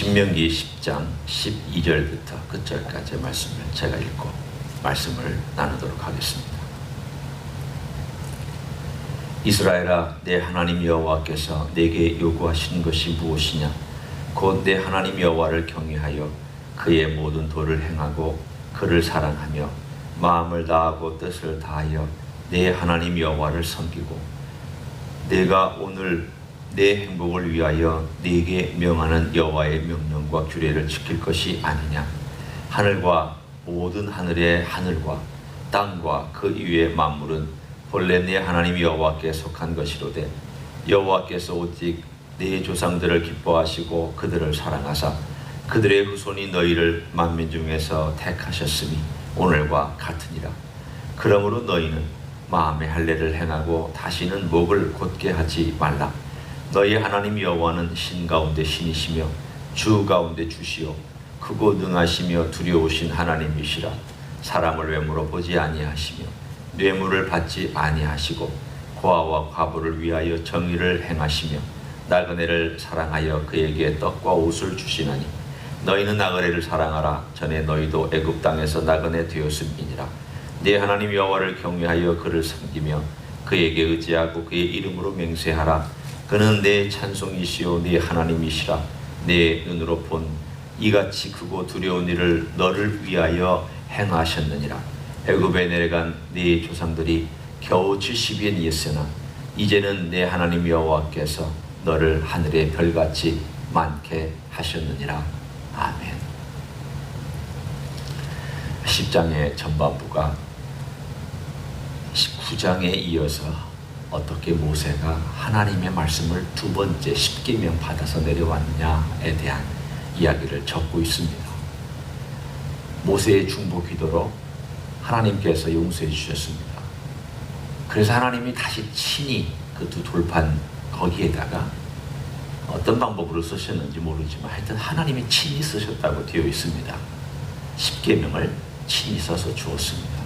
신명기 10장 12절부터 끝절까지의 말씀을 제가 읽고 말씀을 나누도록 하겠습니다. 이스라엘아, 내 하나님 여호와께서 내게 요구하신 것이 무엇이냐? 곧 내 하나님 여호와를 경외하여 그의 모든 도를 행하고 그를 사랑하며 마음을 다하고 뜻을 다하여 내 하나님 여호와를 섬기고 내가 오늘 내 행복을 위하여 네게 명하는 여호와의 명령과 규례를 지킬 것이 아니냐? 하늘과 모든 하늘의 하늘과 땅과 그 위의 만물은 본래 내 하나님 여호와께 속한 것이로되 여호와께서 오직 네 조상들을 기뻐하시고 그들을 사랑하사 그들의 후손이 너희를 만민 중에서 택하셨으니 오늘과 같으니라. 그러므로 너희는 마음의 할례를 행하고 다시는 목을 곧게 하지 말라. 너희 하나님 여호와는 신 가운데 신이시며 주 가운데 주시오 크고 능하시며 두려우신 하나님이시라. 사람을 외모로 보지 아니하시며 뇌물을 받지 아니하시고 고아와 과부를 위하여 정의를 행하시며 나그네를 사랑하여 그에게 떡과 옷을 주시나니 너희는 나그네를 사랑하라. 전에 너희도 애굽 땅에서 나그네 되었음이니라. 네 하나님 여호와를 경외하여 그를 섬기며 그에게 의지하고 그의 이름으로 맹세하라. 그는 내 찬송이시오 네 하나님이시라. 내 눈으로 본 이같이 크고 두려운 일을 너를 위하여 행하셨느니라. 애굽에 내려간 네 조상들이 겨우 70인이었으나 이제는 내 하나님 여호와께서 너를 하늘의 별같이 많게 하셨느니라. 아멘. 10장의 전반부가 19장에 이어서 어떻게 모세가 하나님의 말씀을 두 번째 십계명 받아서 내려왔느냐에 대한 이야기를 적고 있습니다. 모세의 중보 기도로 하나님께서 용서해 주셨습니다. 그래서 하나님이 다시 친히 그 두 돌판 거기에다가 어떤 방법으로 쓰셨는지 모르지만 하여튼 하나님이 친히 쓰셨다고 되어 있습니다. 십계명을 친히 써서 주었습니다.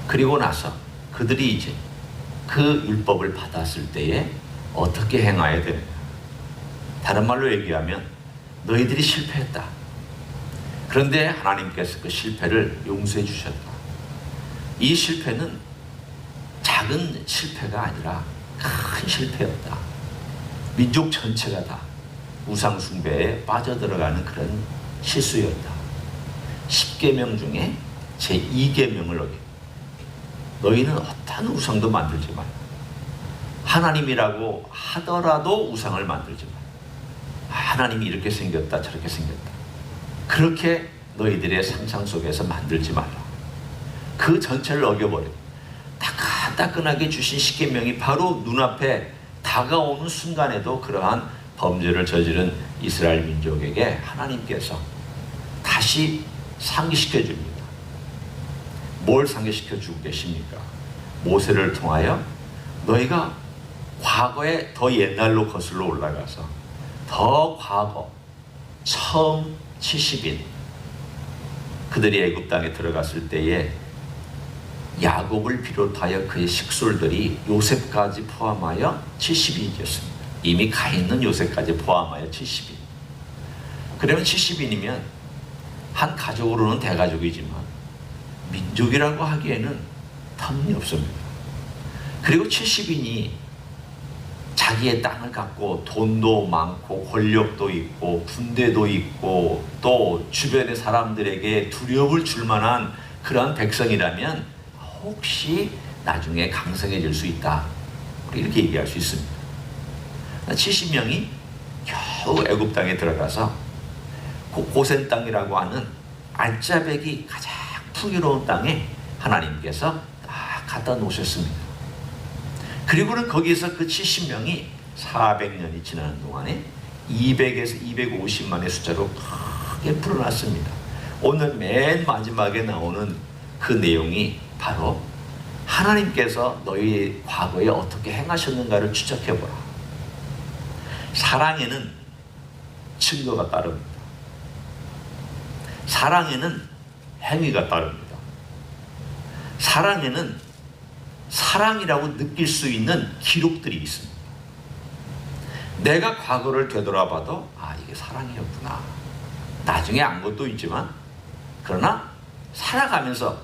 그리고 나서 그들이 이제 그 율법을 받았을 때에 어떻게 행해야 되느냐? 다른 말로 얘기하면 너희들이 실패했다. 그런데 하나님께서 그 실패를 용서해 주셨다. 이 실패는 작은 실패가 아니라 큰 실패였다. 민족 전체가 다 우상 숭배에 빠져들어가는 그런 실수였다. 10계명 중에 제2계명을 어겼다. 너희는 어떤 우상도 만들지 말라. 하나님이라고 하더라도 우상을 만들지 말라. 하나님이 이렇게 생겼다 저렇게 생겼다 그렇게 너희들의 상상 속에서 만들지 말라. 그 전체를 어겨버려. 따끈따끈하게 주신 십계명이 바로 눈앞에 다가오는 순간에도 그러한 범죄를 저지른 이스라엘 민족에게 하나님께서 다시 상기시켜 줍니다. 뭘 상기시켜 주고 계십니까? 모세를 통하여 너희가 과거에 더 옛날로 거슬러 올라가서 더 과거 처음 70인 그들이 애굽 땅에 들어갔을 때에 야곱을 비롯하여 그의 식솔들이 요셉까지 포함하여 70인이었습니다. 이미 가 있는 요셉까지 포함하여 70인. 그러면 70인이면 한 가족으로는 대가족이지만 민족이라고 하기에는 터무니없습니다. 그리고 70인이 자기의 땅을 갖고 돈도 많고 권력도 있고 군대도 있고 또 주변의 사람들에게 두려움을 줄 만한 그러한 백성이라면 혹시 나중에 강성해질 수 있다. 이렇게 얘기할 수 있습니다. 70명이 겨우 애굽 땅에 들어가서 고센 땅이라고 하는 알짜배기 가장 풍요로운 땅에 하나님께서 딱 갖다 놓으셨습니다. 그리고는 거기서 그 70명이 400년이 지나는 동안에 200에서 250만의 숫자로 크게 불어났습니다. 오늘 맨 마지막에 나오는 그 내용이 바로 하나님께서 너희 과거에 어떻게 행하셨는가를 추적해보라. 사랑에는 증거가 따릅니다. 사랑에는 행위가 따릅니다. 사랑에는 사랑이라고 느낄 수 있는 기록들이 있습니다. 내가 과거를 되돌아봐도 이게 그게 사랑이었구나. 나중에 안 것도 있지만 그러나 살아가면서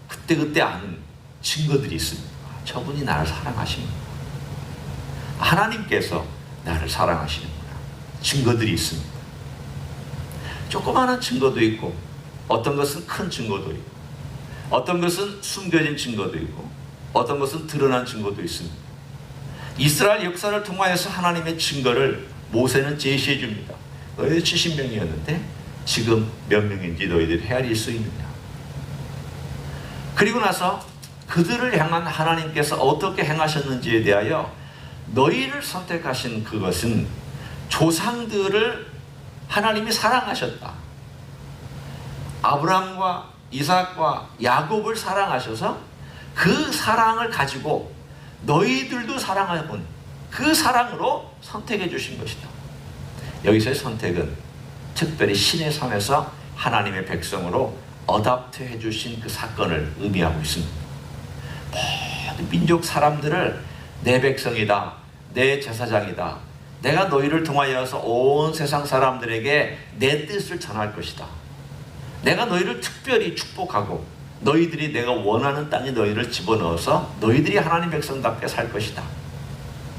그때그때 아는 증거들이 있습니다. 저분이 나를 사랑하시는구나. 하나님께서 나를 사랑하시는구나. 증거들이 있습니다. 조그마한 증거도 있고 어떤 것은 큰 증거도 있고 어떤 것은 숨겨진 증거도 있고 어떤 것은 드러난 증거도 있습니다. 이스라엘 역사를 통하여서 하나님의 증거를 모세는 제시해 줍니다. 너희들 70명이었는데 지금 몇 명인지 너희들이 헤아릴 수 있느냐. 그리고 나서 그들을 향한 하나님께서 어떻게 행하셨는지에 대하여 너희를 선택하신 그것은 조상들을 하나님이 사랑하셨다. 아브라함과 이삭과 야곱을 사랑하셔서 그 사랑을 가지고 너희들도 사랑하는 그 사랑으로 선택해 주신 것이다. 여기서의 선택은 특별히 신의 산에서 하나님의 백성으로 어답트해 주신 그 사건을 의미하고 있습니다. 모든 민족 사람들을 내 백성이다, 내 제사장이다, 내가 너희를 통하여서 온 세상 사람들에게 내 뜻을 전할 것이다. 내가 너희를 특별히 축복하고 너희들이 내가 원하는 땅에 너희를 집어넣어서 너희들이 하나님 백성답게 살 것이다.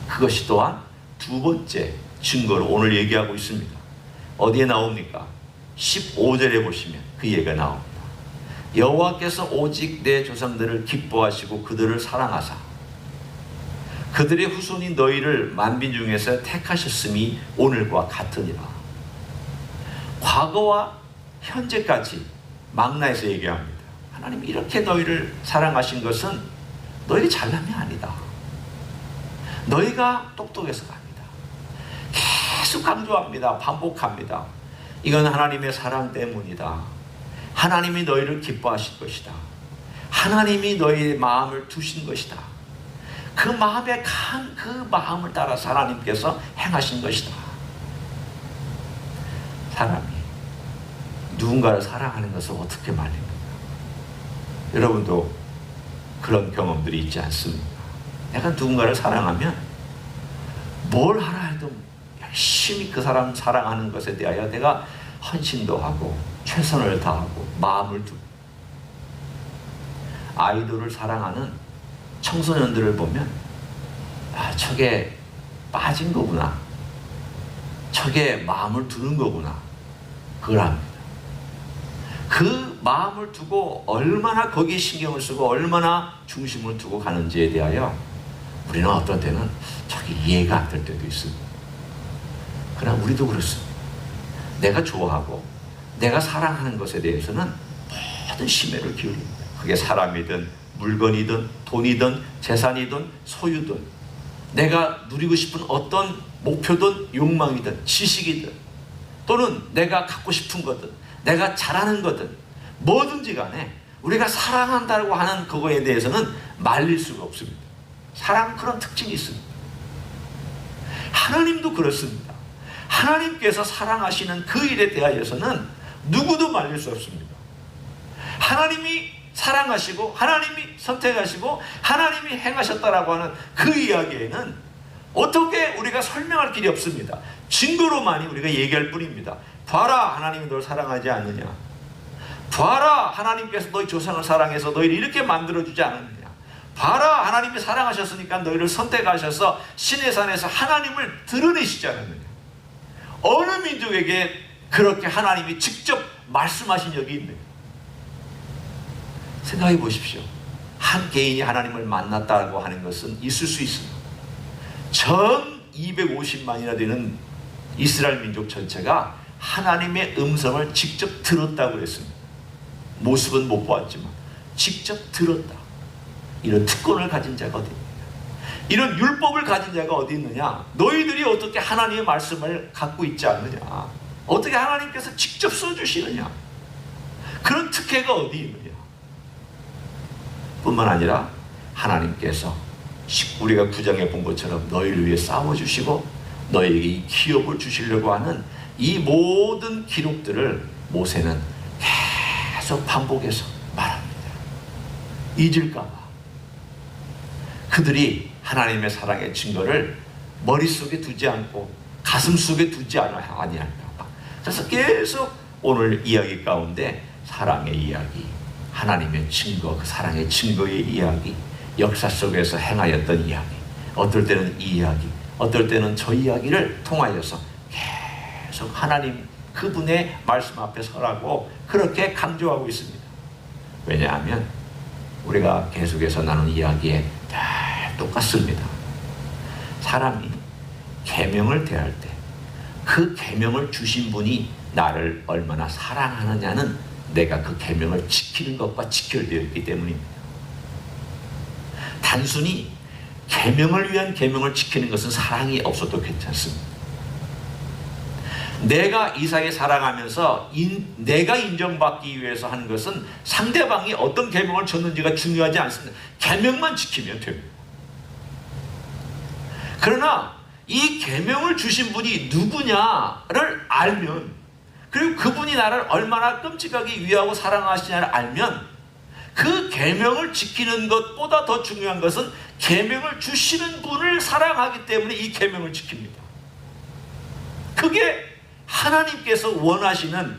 그것이 또한 두 번째 증거로 오늘 얘기하고 있습니다. 어디에 나옵니까? 15절에 보시면 그 얘기가 나옵니다. 여호와께서 오직 내 조상들을 기뻐하시고 그들을 사랑하사 그들의 후손이 너희를 만민 중에서 택하셨음이 오늘과 같으니라. 과거와 현재까지 망라에서 얘기합니다. 하나님이 이렇게 너희를 사랑하신 것은 너희 잘남이 아니다. 너희가 똑똑해서가 아니다. 계속 강조합니다. 반복합니다. 이건 하나님의 사랑 때문이다. 하나님이 너희를 기뻐하신 것이다. 하나님이 너희의 마음을 두신 것이다. 그 마음에 간 그 마음을 따라서 하나님께서 행하신 것이다. 사람이 누군가를 사랑하는 것을 어떻게 말립니까? 여러분도 그런 경험들이 있지 않습니까? 내가 누군가를 사랑하면 뭘 하라 해도 열심히 그 사람 사랑하는 것에 대하여 내가 헌신도 하고 최선을 다하고 마음을 두고 아이돌을 사랑하는 청소년들을 보면 아, 저게 빠진 거구나. 저게 마음을 두는 거구나. 그걸 압니다. 그 마음을 두고 얼마나 거기에 신경을 쓰고 얼마나 중심을 두고 가는지에 대하여 우리는 어떤 때는 저게 이해가 안 될 때도 있습니다. 그러나 우리도 그렇습니다. 내가 좋아하고 내가 사랑하는 것에 대해서는 모든 심혈을 기울입니다. 그게 사람이든 물건이든 돈이든 재산이든 소유든 내가 누리고 싶은 어떤 목표든 욕망이든 지식이든 또는 내가 갖고 싶은 거든 내가 잘하는 거든 뭐든지 간에 우리가 사랑한다고 하는 그거에 대해서는 말릴 수가 없습니다. 사랑은 그런 특징이 있습니다. 하나님도 그렇습니다. 하나님께서 사랑하시는 그 일에 대하여서는 누구도 말릴 수 없습니다. 하나님이 사랑하시고 하나님이 선택하시고 하나님이 행하셨다라고 하는 그 이야기에는 어떻게 우리가 설명할 길이 없습니다. 증거로만이 우리가 얘기할 뿐입니다. 봐라, 하나님이 너를 사랑하지 않느냐. 봐라, 하나님께서 너희 조상을 사랑해서 너희를 이렇게 만들어주지 않았느냐. 봐라, 하나님이 사랑하셨으니까 너희를 선택하셔서 신의 산에서 하나님을 드러내시지 않았느냐. 어느 민족에게 그렇게 하나님이 직접 말씀하신 적이 있느냐. 생각해 보십시오. 한 개인이 하나님을 만났다고 하는 것은 있을 수 있습니다. 전 250만이나 되는 이스라엘 민족 전체가 하나님의 음성을 직접 들었다고 했습니다. 모습은 못 보았지만 직접 들었다. 이런 특권을 가진 자가 어디 있느냐. 이런 율법을 가진 자가 어디 있느냐. 너희들이 어떻게 하나님의 말씀을 갖고 있지 않느냐. 어떻게 하나님께서 직접 써주시느냐. 그런 특혜가 어디 있느냐. 뿐만 아니라 하나님께서 우리가 9장에 본 것처럼 너희를 위해 싸워주시고 너희에게 이 기업을 주시려고 하는 이 모든 기록들을 모세는 계속 반복해서 말합니다. 잊을까 봐. 그들이 하나님의 사랑의 증거를 머릿속에 두지 않고 가슴속에 두지 아니할까 봐. 그래서 계속 오늘 이야기 가운데 사랑의 이야기, 하나님의 증거, 그 사랑의 증거의 이야기, 역사 속에서 행하였던 이야기, 어떨 때는 이 이야기, 어떨 때는 저 이야기를 통하여서 계속 하나님 그분의 말씀 앞에 서라고 그렇게 강조하고 있습니다. 왜냐하면 우리가 계속해서 나눈 이야기에 다 똑같습니다. 사람이 계명을 대할 때 그 계명을 주신 분이 나를 얼마나 사랑하느냐는 내가 그 계명을 지키는 것과 직결되어 있기 때문입니다. 단순히 계명을 위한 계명을 지키는 것은 사랑이 없어도 괜찮습니다. 내가 이상하게 사랑하면서 내가 인정받기 위해서 하는 것은 상대방이 어떤 계명을 줬는지가 중요하지 않습니다. 계명만 지키면 됩니다. 그러나 이 계명을 주신 분이 누구냐를 알면, 그리고 그분이 나를 얼마나 끔찍하게 위하고 사랑하시냐를 알면, 그 계명을 지키는 것보다 더 중요한 것은 계명을 주시는 분을 사랑하기 때문에 이 계명을 지킵니다. 그게 하나님께서 원하시는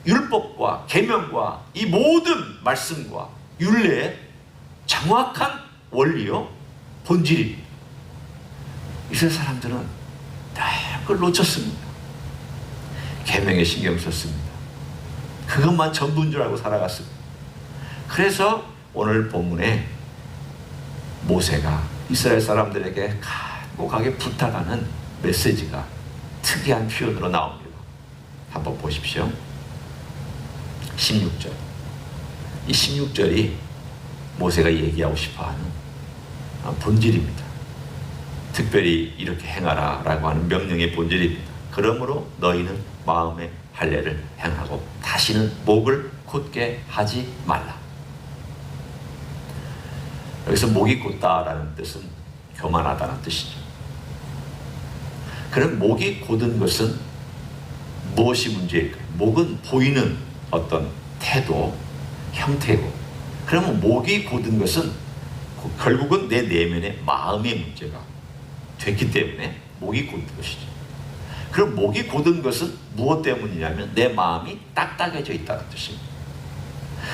율법과 계명과 이 모든 말씀과 율례의 정확한 원리요 본질입니다. 이스라엘 사람들은 다 그걸 놓쳤습니다. 계명에 신경 썼습니다. 그것만 전부인 줄 알고 살아갔습니다. 그래서 오늘 본문에 모세가 이스라엘 사람들에게 간곡하게 부탁하는 메시지가 특이한 표현으로 나옵니다. 한번 보십시오. 16절. 이 16절이 모세가 얘기하고 싶어하는 본질입니다. 특별히 이렇게 행하라 라고 하는 명령의 본질입니다. 그러므로 너희는 마음의 할례를 행하고 다시는 목을 곧게 하지 말라. 여기서 목이 곧다라는 뜻은 교만하다는 뜻이죠. 그럼 목이 곧은 것은 무엇이 문제일까요? 목은 보이는 어떤 태도, 형태고, 그러면 목이 곧은 것은 결국은 내 내면의 마음의 문제가 됐기 때문에 목이 곧은 것이죠. 그럼 목이 곧은 것은 무엇 때문이냐면 내 마음이 딱딱해져 있다는 뜻입니다.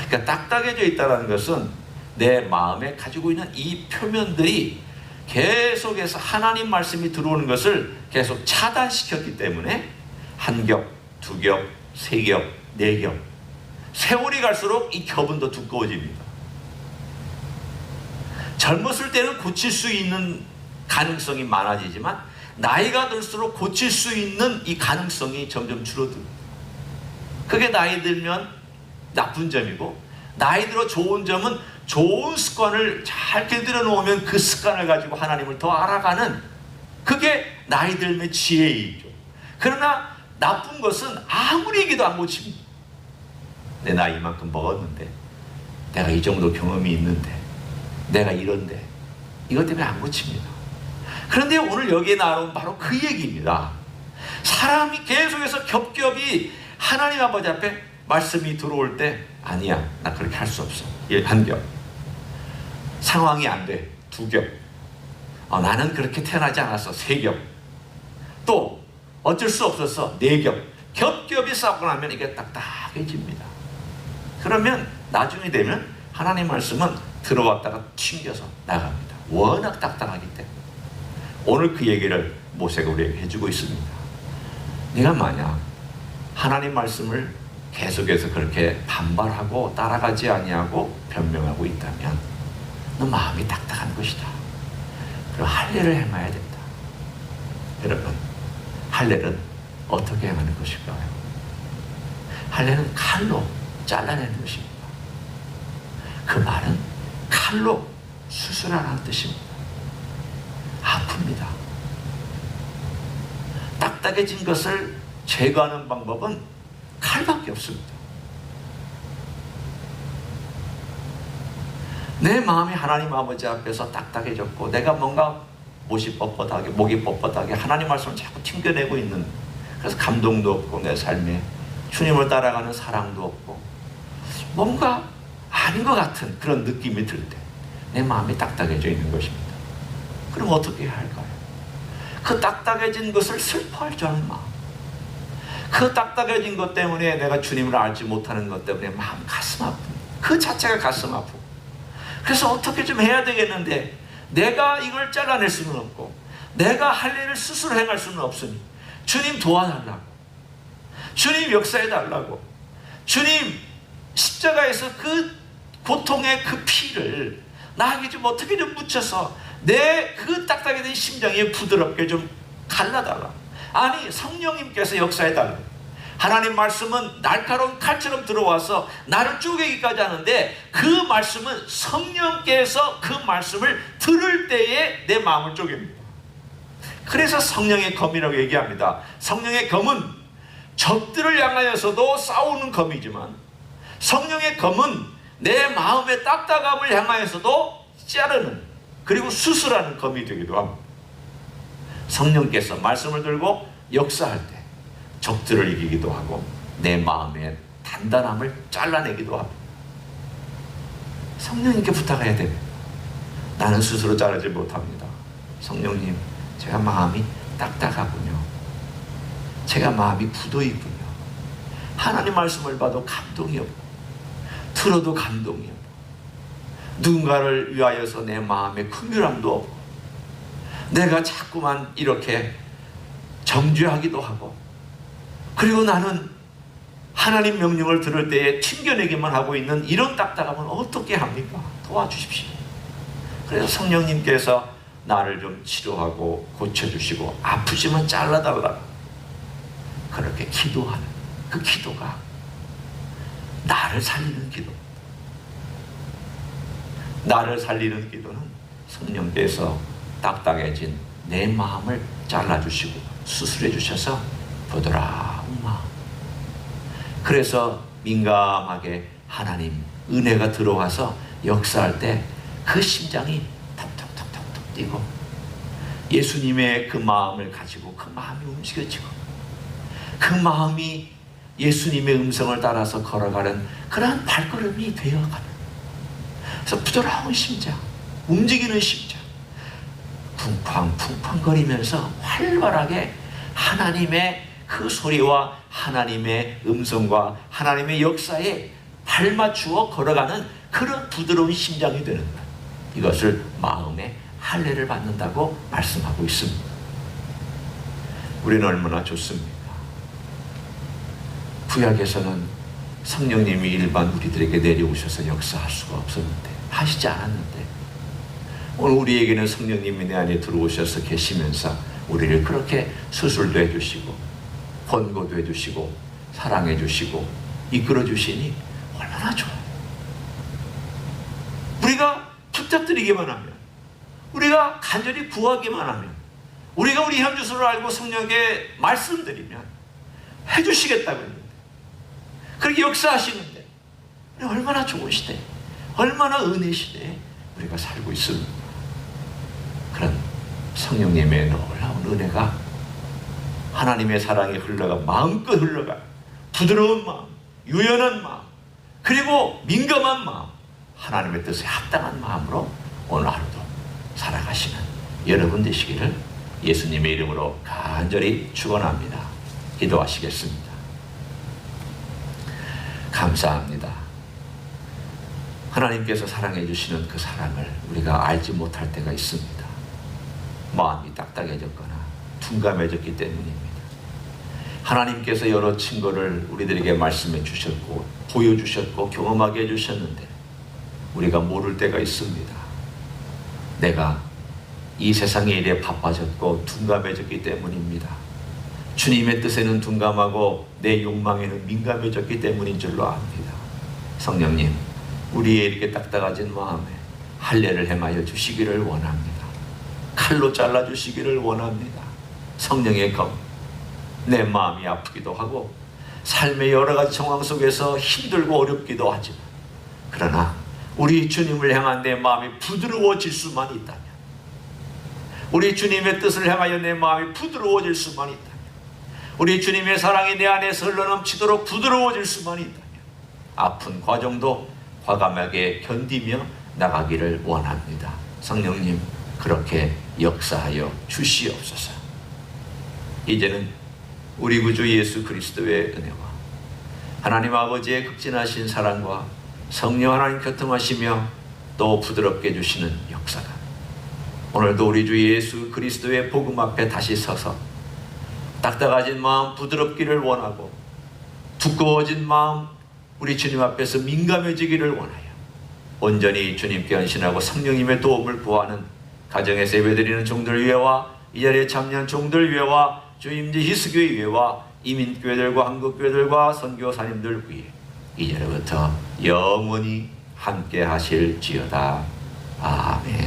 그러니까 딱딱해져 있다는 것은 내 마음에 가지고 있는 이 표면들이 계속해서 하나님 말씀이 들어오는 것을 계속 차단시켰기 때문에 한 겹, 두 겹, 세 겹, 네 겹, 세월이 갈수록 이 겹은 더 두꺼워집니다. 젊었을 때는 고칠 수 있는 가능성이 많아지지만 나이가 들수록 고칠 수 있는 이 가능성이 점점 줄어듭니다. 그게 나이 들면 나쁜 점이고, 나이 들어 좋은 점은 좋은 습관을 잘 길들여 놓으면 그 습관을 가지고 하나님을 더 알아가는, 그게 나이 들면 지혜이죠. 그러나 나쁜 것은 아무리 얘기도 안 고칩니다. 내 나이만큼 먹었는데, 내가 이 정도 경험이 있는데, 내가 이런데, 이것 때문에 안 고칩니다. 그런데 오늘 여기에 나온 바로 그 얘기입니다. 사람이 계속해서 겹겹이 하나님 아버지 앞에 말씀이 들어올 때, 아니야, 나 그렇게 할 수 없어. 한 겹. 상황이 안 돼. 두 겹. 나는 그렇게 태어나지 않았어. 세 겹. 또 어쩔 수 없었어. 네 겹. 겹겹이 싸우고 나면 이게 딱딱해집니다. 그러면 나중에 되면 하나님 말씀은 들어왔다가 튕겨서 나갑니다. 워낙 딱딱하기 때문에. 오늘 그 얘기를 모세가 우리에게 해주고 있습니다. 네가 만약 하나님 말씀을 계속해서 그렇게 반발하고 따라가지 아니하고 변명하고 있다면 너 마음이 딱딱한 것이다. 그럼 할례를 행해야 된다. 여러분, 할례는 어떻게 행하는 것일까요? 할례는 칼로 잘라내는 것입니다. 그 말은 칼로 수술하라는 뜻입니다. 아픕니다. 딱딱해진 것을 제거하는 방법은 칼밖에 없습니다. 내 마음이 하나님 아버지 앞에서 딱딱해졌고, 내가 뭔가 목이 뻣뻣하게 하나님 말씀을 자꾸 튕겨내고 있는, 그래서 감동도 없고 내 삶에 주님을 따라가는 사랑도 없고 뭔가 아닌 것 같은 그런 느낌이 들 때 내 마음이 딱딱해져 있는 것입니다. 그럼 어떻게 해야 할까요? 그 딱딱해진 것을 슬퍼할 줄 아는 마음, 그 딱딱해진 것 때문에 내가 주님을 알지 못하는 것 때문에 마음 가슴 아픔, 그 자체가 가슴 아픔. 그래서 어떻게 좀 해야 되겠는데 내가 이걸 잘라낼 수는 없고 내가 할 일을 스스로 행할 수는 없으니 주님 도와달라고, 주님 역사해달라고, 주님 십자가에서 그 고통의 그 피를 나에게 좀 어떻게 좀 묻혀서 내 그 딱딱해진 심장에 부드럽게 좀 갈라달라. 아니, 성령님께서 역사해달라. 하나님 말씀은 날카로운 칼처럼 들어와서 나를 쪼개기까지 하는데 그 말씀은 성령께서 그 말씀을 들을 때에 내 마음을 쪼갭니다. 그래서 성령의 검이라고 얘기합니다. 성령의 검은 적들을 향하여서도 싸우는 검이지만 성령의 검은 내 마음의 딱딱함을 향하여서도 자르는, 그리고 수술하는 검이 되기도 합니다. 성령께서 말씀을 들고 역사할 때 적들을 이기기도 하고 내 마음의 단단함을 잘라내기도 하고. 성령님께 부탁해야 됩니다. 나는 스스로 자르지 못합니다. 성령님, 제가 마음이 딱딱하군요. 제가 마음이 굳어있군요. 하나님 말씀을 봐도 감동이 없고 들어도 감동이 없고 누군가를 위하여서 내 마음에 긍휼함도 없고 내가 자꾸만 이렇게 정죄하기도 하고, 그리고 나는 하나님 명령을 들을 때에 튕겨내기만 하고 있는 이런 딱딱함은 어떻게 합니까? 도와주십시오. 그래서 성령님께서 나를 좀 치료하고 고쳐주시고 아프지만 잘라달라, 그렇게 기도하는 그 기도가 나를 살리는 기도. 나를 살리는 기도는 성령께서 딱딱해진 내 마음을 잘라주시고 수술해 주셔서 부드러운 마음, 그래서 민감하게 하나님 은혜가 들어와서 역사할 때 그 심장이 톡톡톡톡톡 뛰고 예수님의 그 마음을 가지고 그 마음이 움직여지고 그 마음이 예수님의 음성을 따라서 걸어가는 그러한 발걸음이 되어가는, 그래서 부드러운 심장, 움직이는 심장, 쿵쾅쿵쾅 거리면서 활발하게 하나님의 그 소리와 하나님의 음성과 하나님의 역사에 발맞추어 걸어가는 그런 부드러운 심장이 되는 것, 이것을 마음의 할례를 받는다고 말씀하고 있습니다. 우리는 얼마나 좋습니까? 구약에서는 성령님이 일반 우리들에게 내려오셔서 역사할 수가 없었는데, 하시지 않았는데, 오늘 우리에게는 성령님이 내 안에 들어오셔서 계시면서 우리를 그렇게 수술도 해주시고 권고도 해주시고 사랑해 주시고 이끌어 주시니 얼마나 좋아요. 우리가 부탁드리기만 하면, 우리가 간절히 구하기만 하면, 우리가 우리 현주소를 알고 성령에게 말씀드리면 해주시겠다고 했는데, 그렇게 역사하시는데 얼마나 좋은 시대, 얼마나 은혜 시대에 우리가 살고 있습니다. 그런 성령님의 놀라운 은혜가, 하나님의 사랑이 흘러가 마음껏 흘러가 부드러운 마음, 유연한 마음, 그리고 민감한 마음, 하나님의 뜻에 합당한 마음으로 오늘 하루도 살아가시는 여러분 되시기를 예수님의 이름으로 간절히 축원합니다. 기도하시겠습니다. 감사합니다. 하나님께서 사랑해 주시는 그 사랑을 우리가 알지 못할 때가 있습니다. 마음이 딱딱해졌거나 둔감해졌기 때문입니다. 하나님께서 여러 증거를 우리들에게 말씀해 주셨고 보여주셨고 경험하게 해주셨는데 우리가 모를 때가 있습니다. 내가 이 세상의 일에 바빠졌고 둔감해졌기 때문입니다. 주님의 뜻에는 둔감하고 내 욕망에는 민감해졌기 때문인 줄로 압니다. 성령님, 우리의 이렇게 딱딱해진 마음에 할례를 행하여 주시기를 원합니다. 칼로 잘라주시기를 원합니다. 성령의 검, 내 마음이 아프기도 하고 삶의 여러 가지 상황 속에서 힘들고 어렵기도 하지만, 그러나 우리 주님을 향한 내 마음이 부드러워질 수만 있다면, 우리 주님의 뜻을 향하여 내 마음이 부드러워질 수만 있다면, 우리 주님의 사랑이 내 안에서 흘러넘치도록 부드러워질 수만 있다면, 아픈 과정도 과감하게 견디며 나가기를 원합니다. 성령님, 그렇게 역사하여 주시옵소서. 이제는 우리 구주 예수 그리스도의 은혜와 하나님 아버지의 극진하신 사랑과 성령 하나님 교통하시며 또 부드럽게 해주시는 역사가 오늘도 우리 주 예수 그리스도의 복음 앞에 다시 서서 딱딱해진 마음 부드럽기를 원하고 두꺼워진 마음 우리 주님 앞에서 민감해지기를 원하여 온전히 주님께 헌신하고 성령님의 도움을 구하는 가정에서 예배드리는 종들 위해와 이 자리에 참여한 종들 위해와 주임제 희수교회 위해와 이민교회들과 한국교회들과 선교사님들 위해 이제부터 영원히 함께 하실지어다. 아멘.